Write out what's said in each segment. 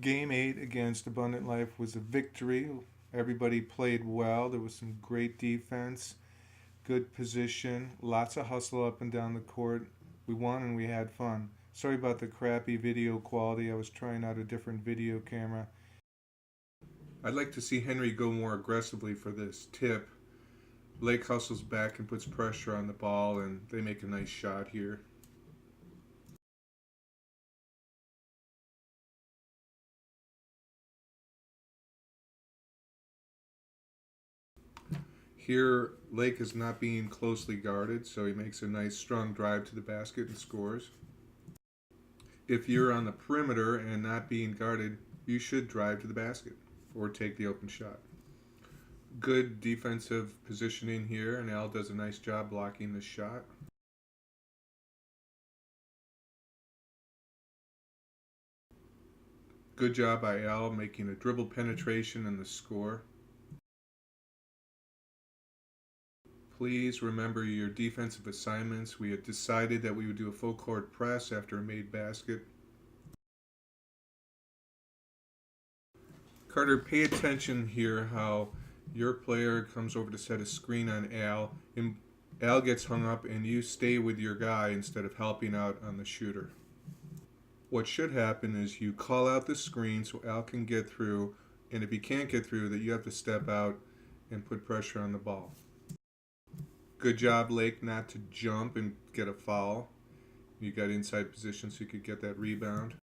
Game 8 against Abundant Life was a victory. Everybody played well. There was some great defense, good position, lots of hustle up and down the court. We won and we had fun. Sorry about the crappy video quality. I was trying out a different video camera. I'd like to see Henry go more aggressively for this tip. Lake hustles back and puts pressure on the ball, and they make a nice shot here. Here, Lake is not being closely guarded, so he makes a nice strong drive to the basket and scores. If you're on the perimeter and not being guarded, you should drive to the basket or take the open shot. Good defensive positioning here, and Al does a nice job blocking the shot. Good job by Al making a dribble penetration and the score. Please remember your defensive assignments. We had decided that we would do a full court press after a made basket. Carter, pay attention here how your player comes over to set a screen on Al, and Al gets hung up and you stay with your guy instead of helping out on the shooter. What should happen is you call out the screen so Al can get through, and if he can't get through, that you have to step out and put pressure on the ball. Good job, Lake, not to jump and get a foul. You got inside position so you could get that rebound.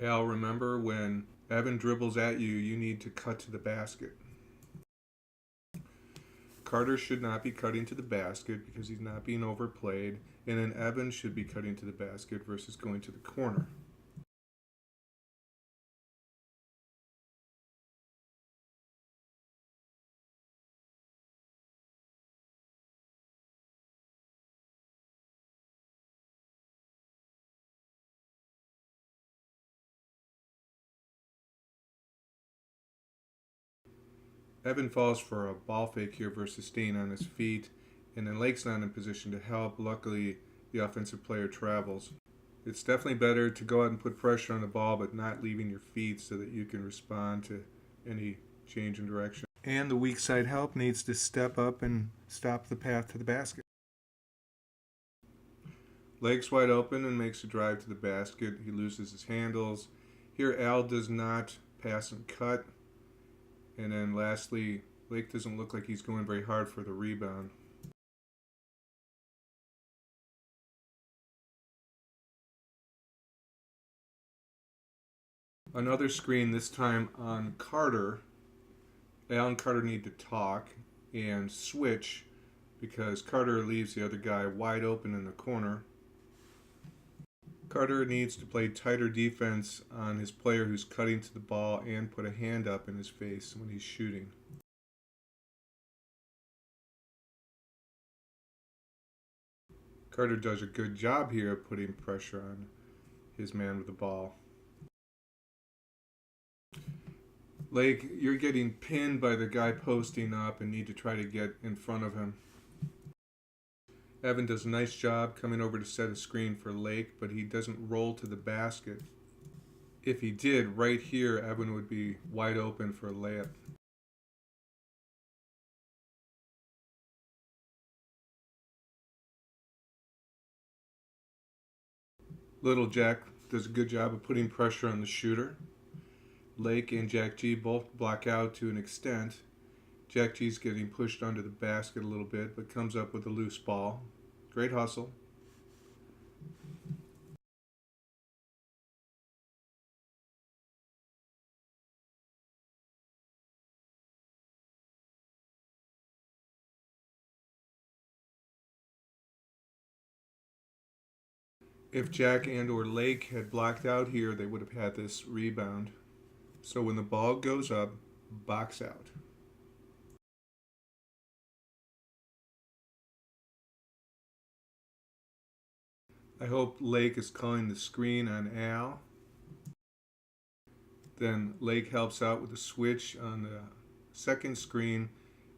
Al, remember when Evan dribbles at you, you need to cut to the basket. Carter should not be cutting to the basket because he's not being overplayed, and then Evan should be cutting to the basket versus going to the corner. Evan falls for a ball fake here versus staying on his feet, and then Lake's not in position to help. Luckily, the offensive player travels. It's definitely better to go out and put pressure on the ball, but not leaving your feet so that you can respond to any change in direction. And the weak side help needs to step up and stop the path to the basket. Legs wide open and makes a drive to the basket. He loses his handles. Here, Al does not pass and cut. And then lastly, Lake doesn't look like he's going very hard for the rebound. Another screen, this time on Carter. Al and Carter need to talk and switch because Carter leaves the other guy wide open in the corner. Carter needs to play tighter defense on his player who's cutting to the ball and put a hand up in his face when he's shooting. Carter does a good job here of putting pressure on his man with the ball. Lake, you're getting pinned by the guy posting up and need to try to get in front of him. Evan does a nice job coming over to set a screen for Lake, but he doesn't roll to the basket. If he did, right here, Evan would be wide open for a layup. Little Jack does a good job of putting pressure on the shooter. Lake and Jack G both block out to an extent. Jack G's getting pushed under the basket a little bit, but comes up with a loose ball. Great hustle. If Jack and or Lake had blocked out here, they would have had this rebound. So when the ball goes up, box out. I hope Lake is calling the screen on Al. Then Lake helps out with the switch on the second screen.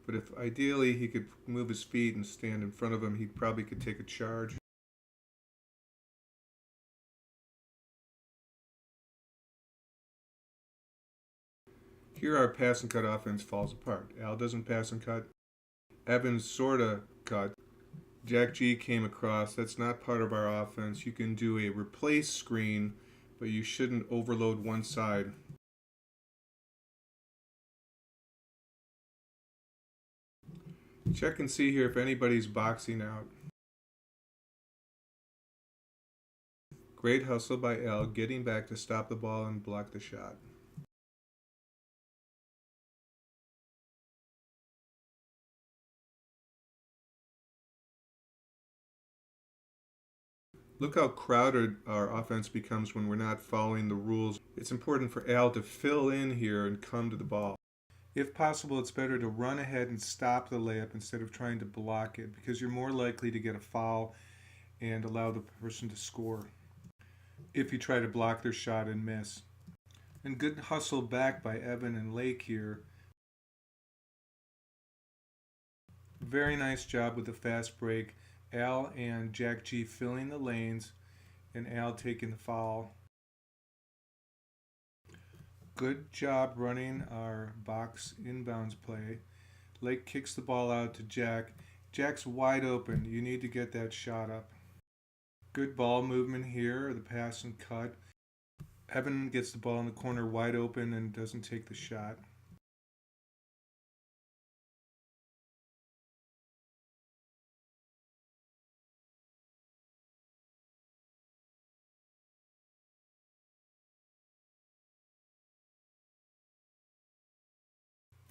But if ideally he could move his feet and stand in front of him, he probably could take a charge. Here our pass and cut offense falls apart. Al doesn't pass and cut. Evan sorta cut. Jack G came across. That's not part of our offense. You can do a replace screen, but you shouldn't overload one side. Check and see here if anybody's boxing out. Great hustle by Al, getting back to stop the ball and block the shot. Look how crowded our offense becomes when we're not following the rules. It's important for Al to fill in here and come to the ball. If possible, it's better to run ahead and stop the layup instead of trying to block it, because you're more likely to get a foul and allow the person to score if you try to block their shot and miss. And good hustle back by Evan and Lake here. Very nice job with the fast break. Al and Jack G filling the lanes and Al taking the foul. Good job running our box inbounds play. Lake kicks the ball out to Jack. Jack's wide open. You need to get that shot up. Good ball movement here, the pass and cut. Evan gets the ball in the corner wide open and doesn't take the shot.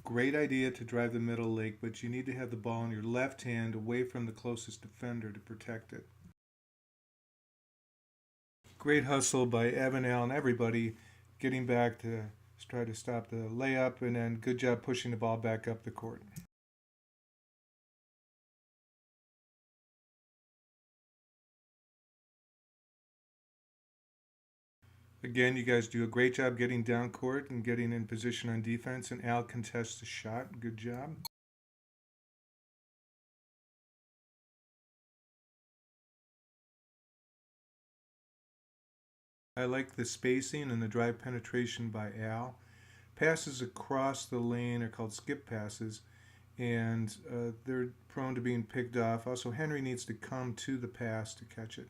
Great idea to drive the middle, Lake, but you need to have the ball in your left hand away from the closest defender to protect it. Great hustle by Evan, Al, and everybody getting back to try to stop the layup, and then good job pushing the ball back up the court. Again, you guys do a great job getting down court and getting in position on defense, and Al contests the shot. Good job. I like the spacing and the drive penetration by Al. Passes across the lane are called skip passes, and they're prone to being picked off. Also, Henry needs to come to the pass to catch it.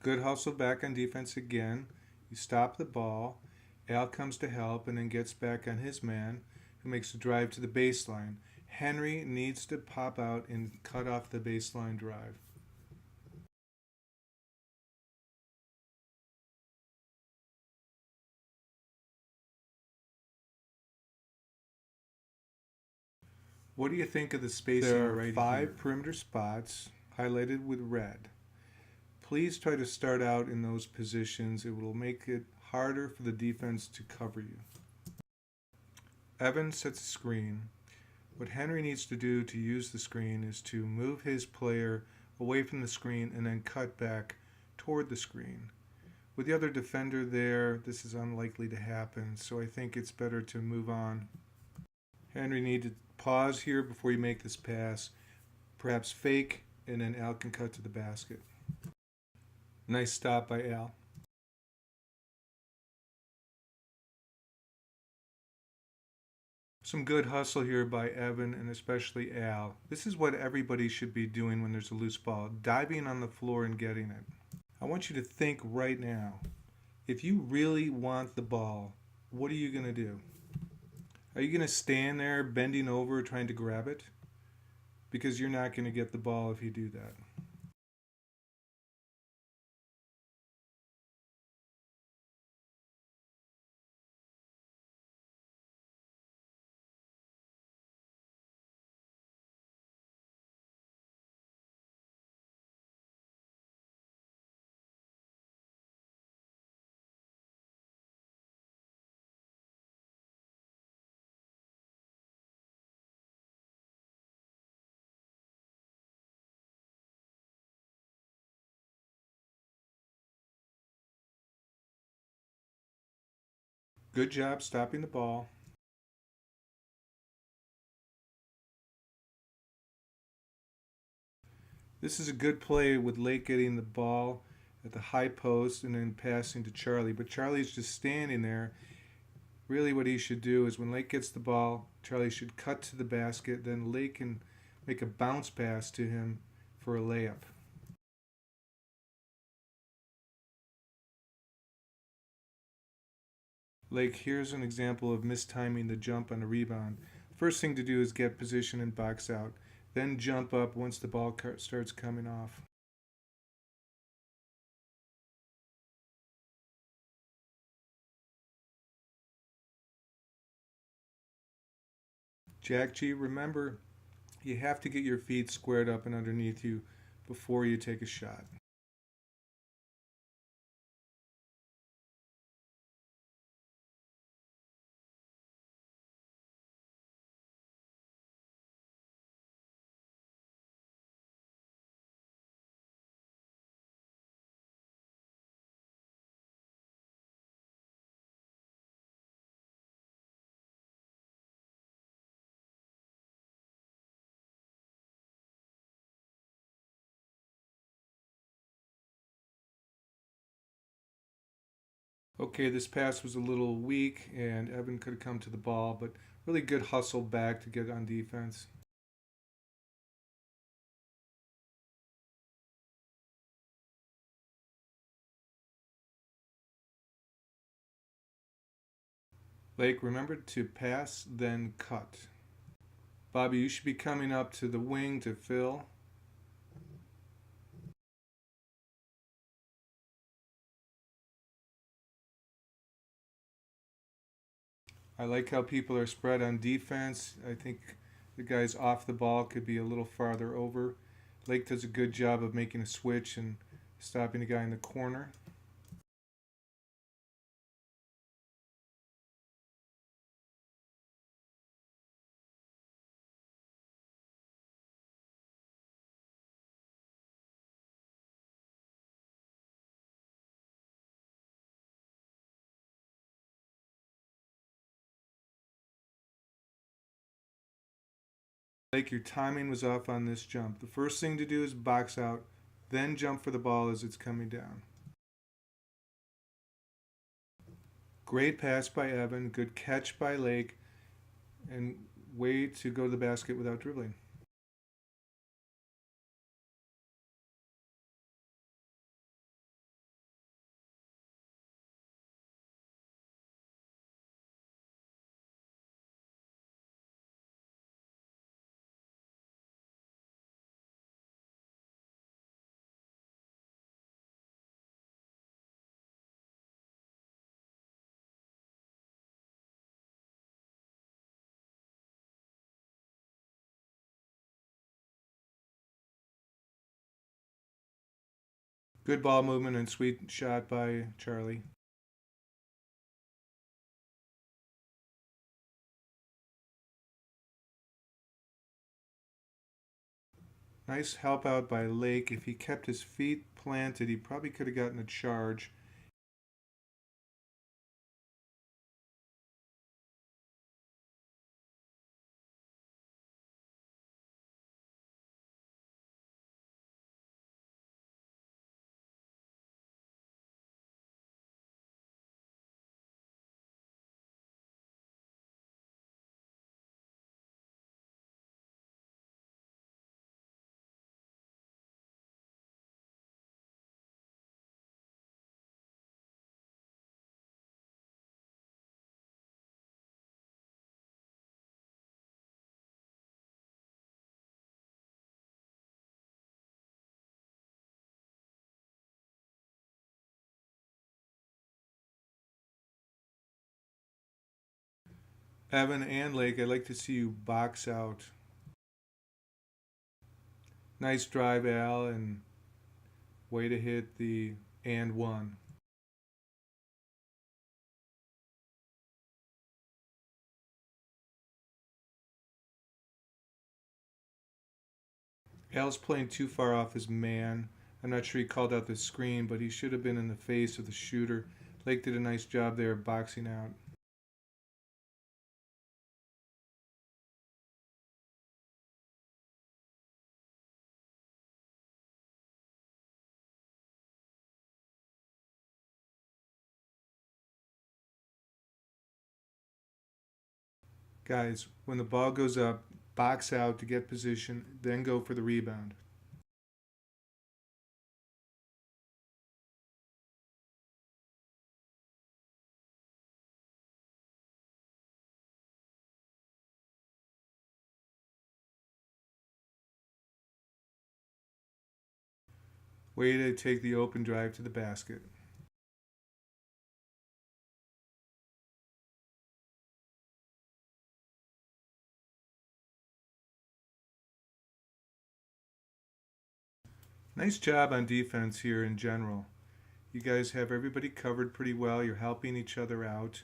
Good hustle back on defense again. You stop the ball. Al comes to help and then gets back on his man, who makes the drive to the baseline. Henry needs to pop out and cut off the baseline drive. What do you think of the spacing? There are 5 perimeter spots highlighted with red. Please try to start out in those positions. It will make it harder for the defense to cover you. Evan sets a screen. What Henry needs to do to use the screen is to move his player away from the screen and then cut back toward the screen. With the other defender there, this is unlikely to happen, so I think it's better to move on. Henry needs to pause here before you make this pass. Perhaps fake, and then Al can cut to the basket. Nice stop by Al. Some good hustle here by Evan and especially Al. This is what everybody should be doing when there's a loose ball, diving on the floor and getting it. I want you to think right now, if you really want the ball, what are you going to do? Are you going to stand there bending over trying to grab it? Because you're not going to get the ball if you do that. Good job stopping the ball. This is a good play with Lake getting the ball at the high post and then passing to Charlie. But Charlie's just standing there. Really what he should do is when Lake gets the ball, Charlie should cut to the basket. Then Lake can make a bounce pass to him for a layup. Lake, here's an example of mistiming the jump on a rebound. First thing to do is get position and box out. Then jump up once the ball starts coming off. Jack G, remember, you have to get your feet squared up and underneath you before you take a shot. Okay, this pass was a little weak and Evan could have come to the ball, but really good hustle back to get on defense. Lake, remember to pass, then cut. Bobby, you should be coming up to the wing to fill. I like how people are spread on defense. I think the guys off the ball could be a little farther over. Lake does a good job of making a switch and stopping the guy in the corner. Lake, your timing was off on this jump. The first thing to do is box out, then jump for the ball as it's coming down. Great pass by Evan, good catch by Lake, and way to go to the basket without dribbling. Good ball movement and sweet shot by Charlie. Nice help out by Lake. If he kept his feet planted, he probably could have gotten a charge. Evan and Lake, I'd like to see you box out. Nice drive, Al, and way to hit the and one. Al's playing too far off his man. I'm not sure he called out the screen, but he should have been in the face of the shooter. Lake did a nice job there boxing out. Guys, when the ball goes up, box out to get position, then go for the rebound. Way to take the open drive to the basket. Nice job on defense here in general. You guys have everybody covered pretty well. You're helping each other out.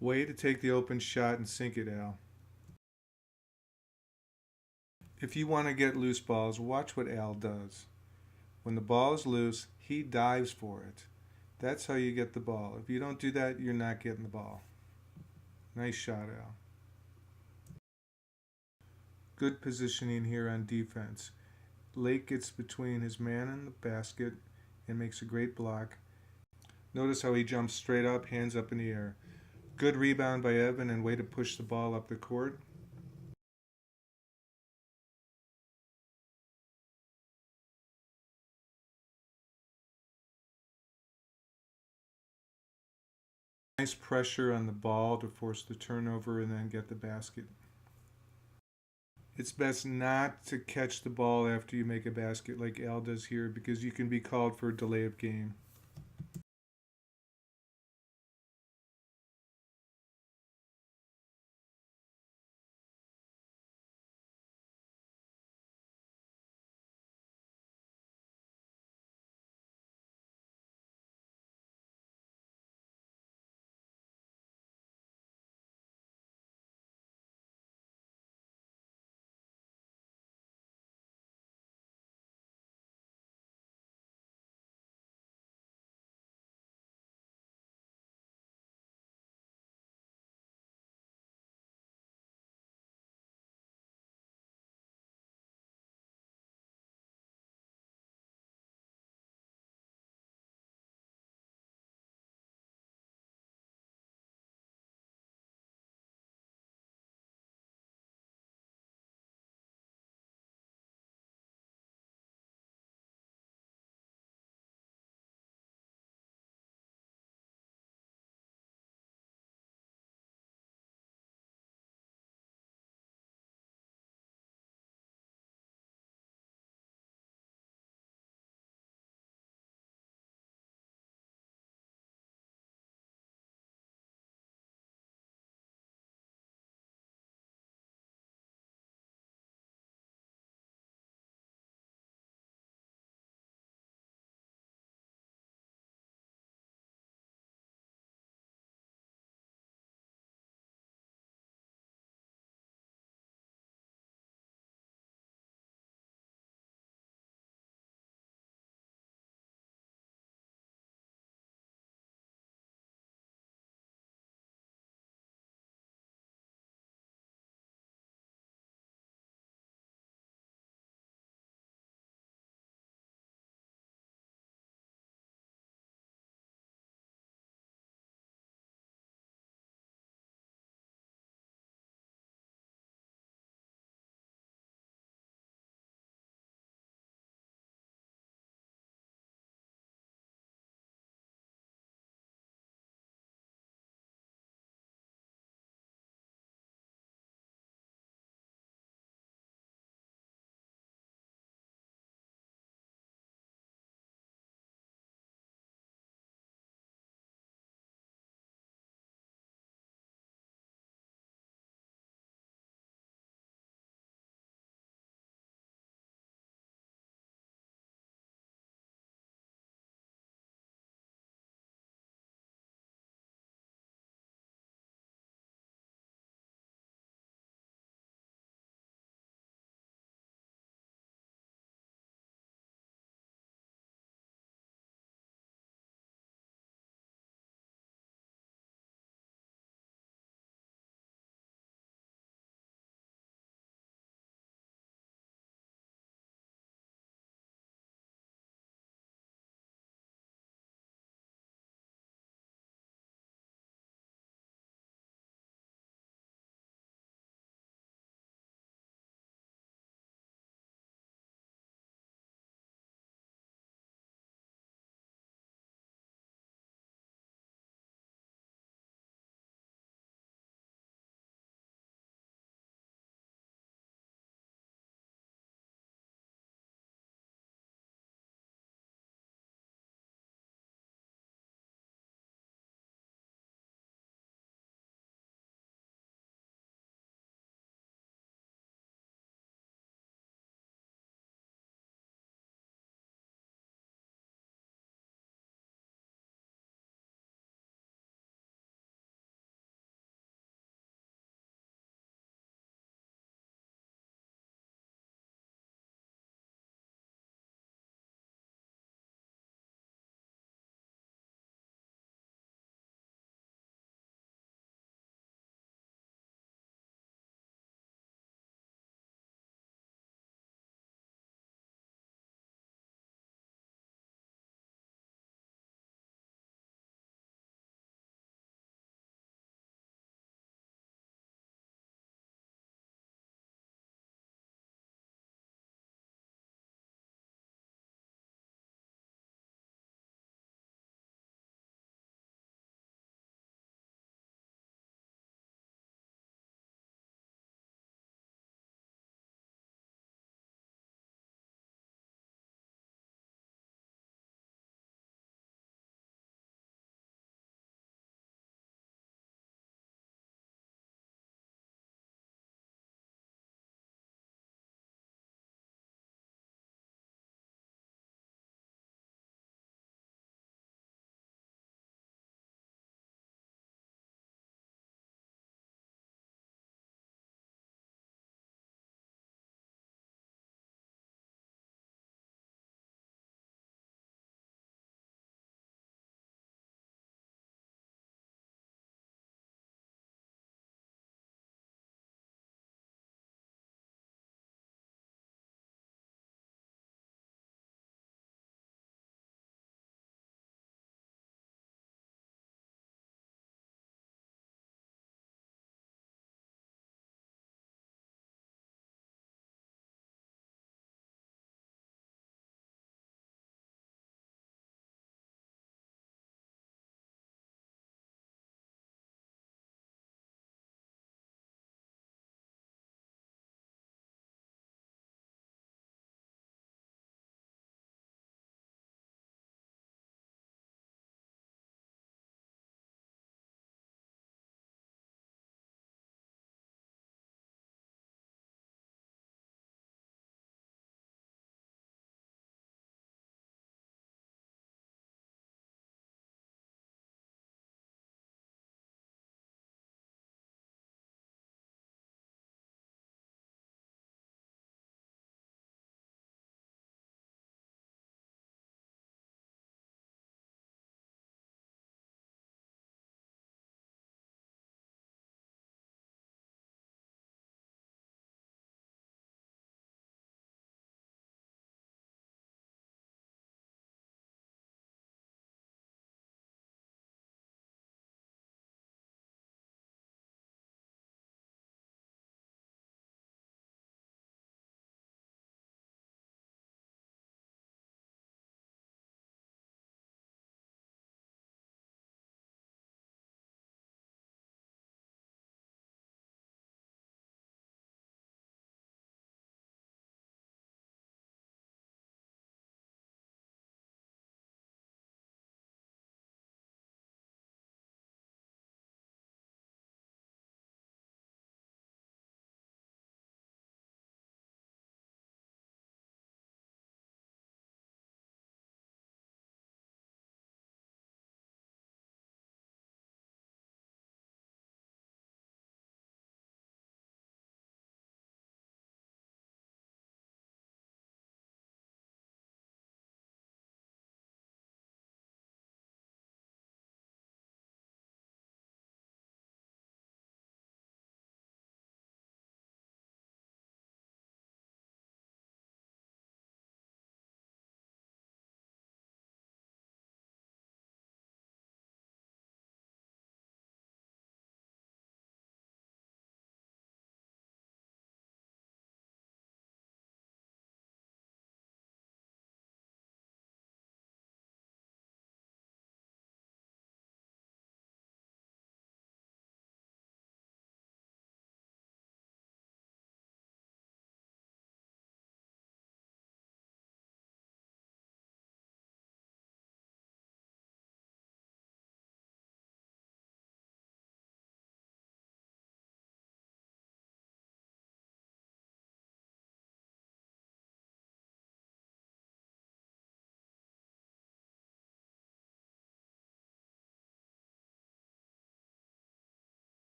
Way to take the open shot and sink it, Al. If you want to get loose balls, watch what Al does. When the ball is loose, he dives for it. That's how you get the ball. If you don't do that, you're not getting the ball. Nice shot, Al. Good positioning here on defense. Lake gets between his man and the basket and makes a great block. Notice how he jumps straight up, hands up in the air. Good rebound by Evan and way to push the ball up the court. Nice pressure on the ball to force the turnover and then get the basket. It's best not to catch the ball after you make a basket like Al does here because you can be called for a delay of game.